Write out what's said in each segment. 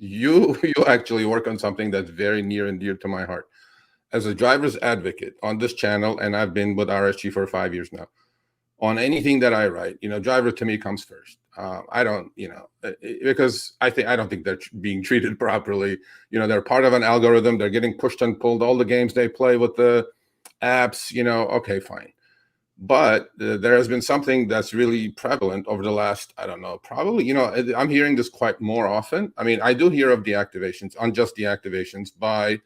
you actually work on something that's very near and dear to my heart. As a driver's advocate on this channel, and I've been with RSG for 5 years now, on anything that I write, driver to me comes first. I don't, because I don't think they're being treated properly. They're part of an algorithm. They're getting pushed and pulled. All the games they play with the apps, okay, fine. But there has been something that's really prevalent over the last, I don't know, probably, I'm hearing this quite more often. I mean, I do hear of deactivations, unjust deactivations by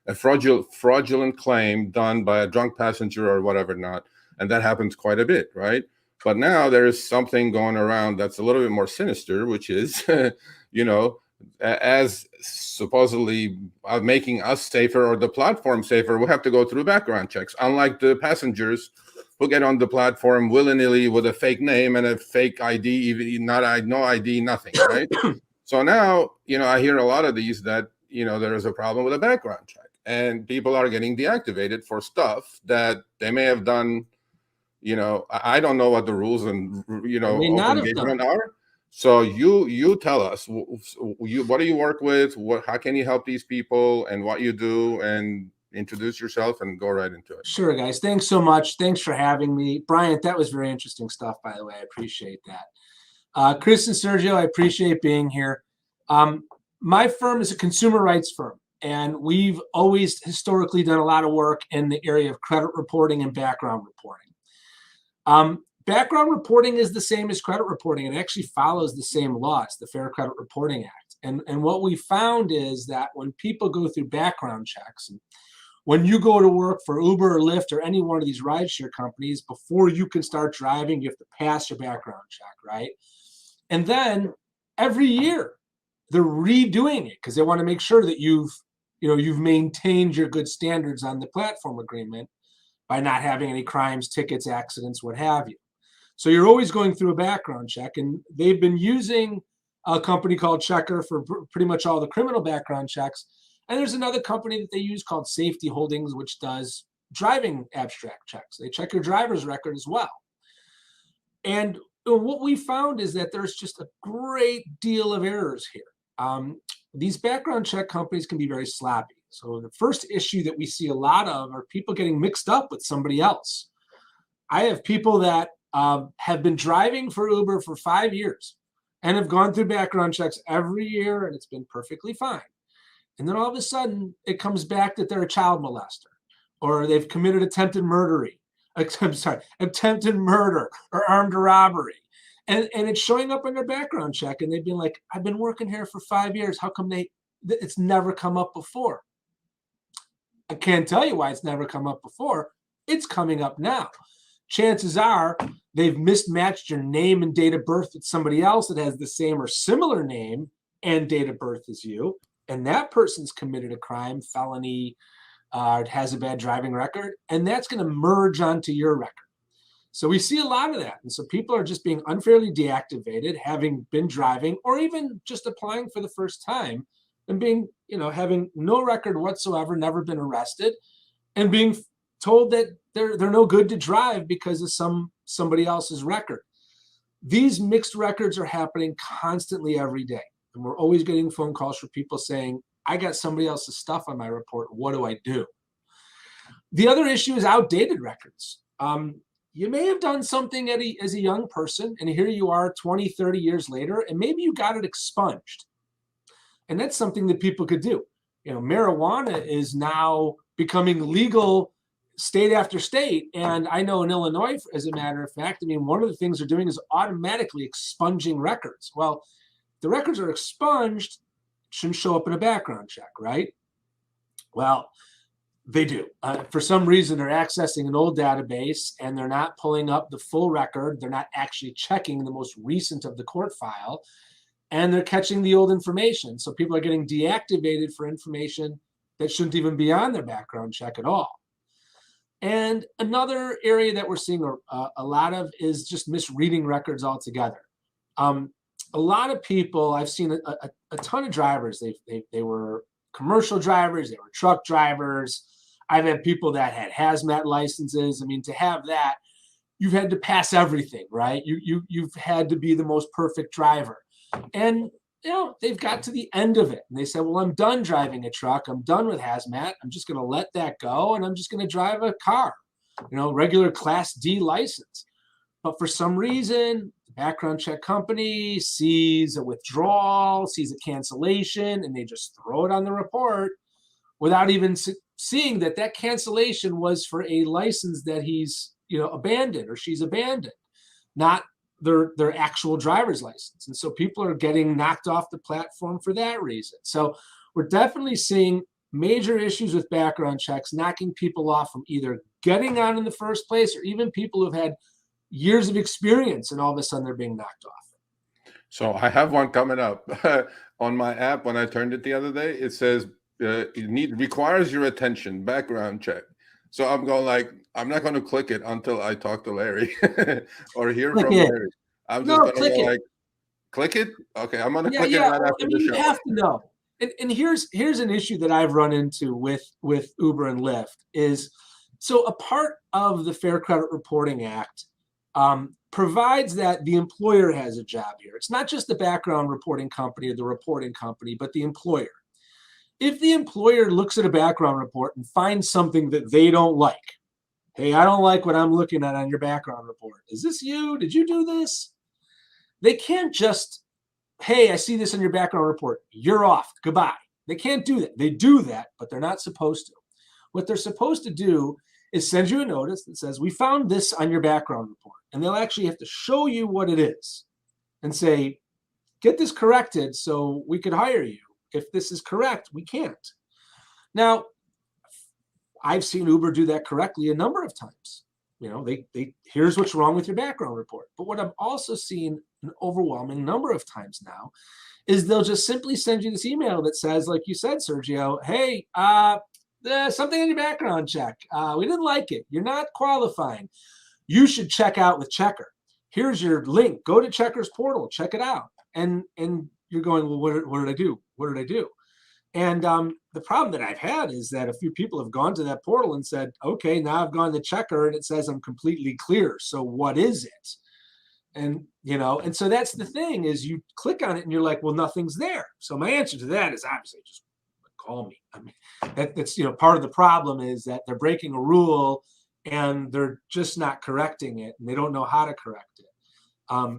a fraudulent claim done by a drunk passenger or whatever not. And that happens quite a bit, right? But now there is something going around that's a little bit more sinister, which is, as supposedly making us safer or the platform safer, we have to go through background checks, unlike the passengers who get on the platform willy-nilly with a fake name and a fake ID, even no ID, nothing, right? So now, I hear a lot of these that, there is a problem with a background check, and people are getting deactivated for stuff that they may have done. I don't know what the rules and open engagement are. So you tell us, what do you work with? How can you help these people, and what you do, and introduce yourself and go right into it. Sure, guys. Thanks so much. Thanks for having me. Bryant, that was very interesting stuff, by the way. I appreciate that. Chris and Sergio, I appreciate being here. My firm is a consumer rights firm, and we've always historically done a lot of work in the area of credit reporting and background reporting. Background reporting is the same as credit reporting. It actually follows the same laws, the Fair Credit Reporting Act. And what we found is that when people go through background checks, and when you go to work for Uber or Lyft or any one of these rideshare companies, before you can start driving, you have to pass your background check, right? And then every year they're redoing it because they want to make sure that you've maintained your good standards on the platform agreement by not having any crimes, tickets, accidents, what have you. So you're always going through a background check, and they've been using a company called Checker for pretty much all the criminal background checks. And there's another company that they use called Safety Holdings, which does driving abstract checks. They check your driver's record as well. And what we found is that there's just a great deal of errors here. These background check companies can be very sloppy. So the first issue that we see a lot of are people getting mixed up with somebody else. I have people that have been driving for Uber for 5 years and have gone through background checks every year, and it's been perfectly fine. And then all of a sudden, it comes back that they're a child molester, or they've committed attempted murder or armed robbery. And it's showing up in their background check, and they've been like, I've been working here for 5 years. How come it's never come up before? I can't tell you why it's never come up before. It's coming up now. Chances are they've mismatched your name and date of birth with somebody else that has the same or similar name and date of birth as you. And that person's committed a crime, felony, has a bad driving record, and that's going to merge onto your record. So we see a lot of that. And so people are just being unfairly deactivated, having been driving, or even just applying for the first time and being, having no record whatsoever, never been arrested, and being told that they're no good to drive because of somebody else's record. These mixed records are happening constantly every day. And we're always getting phone calls from people saying, I got somebody else's stuff on my report. What do I do? The other issue is outdated records. You may have done something as a young person, and here you are 20, 30 years later, and maybe you got it expunged. And that's something that people could do. Marijuana is now becoming legal state after state. And I know in Illinois, as a matter of fact, one of the things they're doing is automatically expunging records. Well, the records are expunged, shouldn't show up in a background check, right? Well, they do. For some reason, they're accessing an old database and they're not pulling up the full record. They're not actually checking the most recent of the court file, and they're catching the old information. So people are getting deactivated for information that shouldn't even be on their background check at all. And another area that we're seeing a lot of is just misreading records altogether. A lot of people, I've seen a ton of drivers. They were commercial drivers, they were truck drivers. I've had people that had hazmat licenses. To have that, you've had to pass everything, right? You've had to be the most perfect driver. And they've got to the end of it. And they said, well, I'm done driving a truck. I'm done with hazmat. I'm just going to let that go. And I'm just going to drive a car, regular Class D license. But for some reason, the background check company sees a withdrawal, sees a cancellation, and they just throw it on the report without even seeing that cancellation was for a license that he's, abandoned or she's abandoned, not their actual driver's license. And so people are getting knocked off the platform for that reason. So we're definitely seeing major issues with background checks, knocking people off from either getting on in the first place or even people who've had years of experience, and all of a sudden they're being knocked off. So I have one coming up on my app. When I turned it the other day, it says requires your attention, background check. So I'm going like, I'm not going to click it until I talk to Larry or hear from Larry. I'm just going to go like, click it. Okay, I'm going to click it right after the show. You have to know. And here's an issue that I've run into with Uber and Lyft is, so a part of the Fair Credit Reporting Act provides that the employer has a job here. It's not just the background reporting company or the reporting company, but the employer. If the employer looks at a background report and finds something that they don't like, hey, I don't like what I'm looking at on your background report. Is this you? Did you do this? They can't just, hey, I see this in your background report. You're off. Goodbye. They can't do that. They do that, but they're not supposed to. What they're supposed to do is send you a notice that says, we found this on your background report. And they'll actually have to show you what it is and say, get this corrected so we could hire you. If this is correct, we can't. Now, I've seen Uber do that correctly a number of times. They here's what's wrong with your background report. But what I've also seen an overwhelming number of times now is they'll just simply send you this email that says, like you said, Sergio, hey, there's something in your background check. We didn't like it. You're not qualifying. You should check out with Checker. Here's your link. Go to Checker's portal. Check it out. And you're going, well, what did I do? What did I do? And the problem that I've had is that a few people have gone to that portal and said, okay, now I've gone to Checker and it says I'm completely clear. So what is it? And, and so that's the thing is you click on it and you're like, well, nothing's there. So my answer to that is obviously just call me. I mean, that's, part of the problem is that they're breaking a rule and they're just not correcting it and they don't know how to correct it.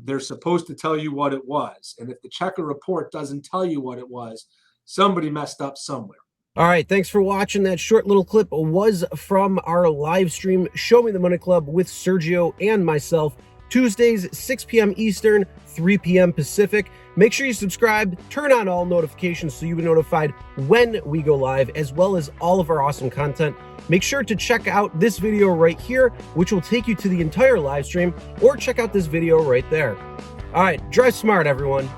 They're supposed to tell you what it was. And if the Checker report doesn't tell you what it was, somebody messed up somewhere. All right, thanks for watching. That short little clip was from our live stream, Show Me the Money Club with Sergio and myself, Tuesdays, 6 p.m. Eastern, 3 p.m. Pacific. Make sure you subscribe, turn on all notifications so you'll be notified when we go live, as well as all of our awesome content. Make sure to check out this video right here, which will take you to the entire live stream, or check out this video right there. All right, drive smart, everyone.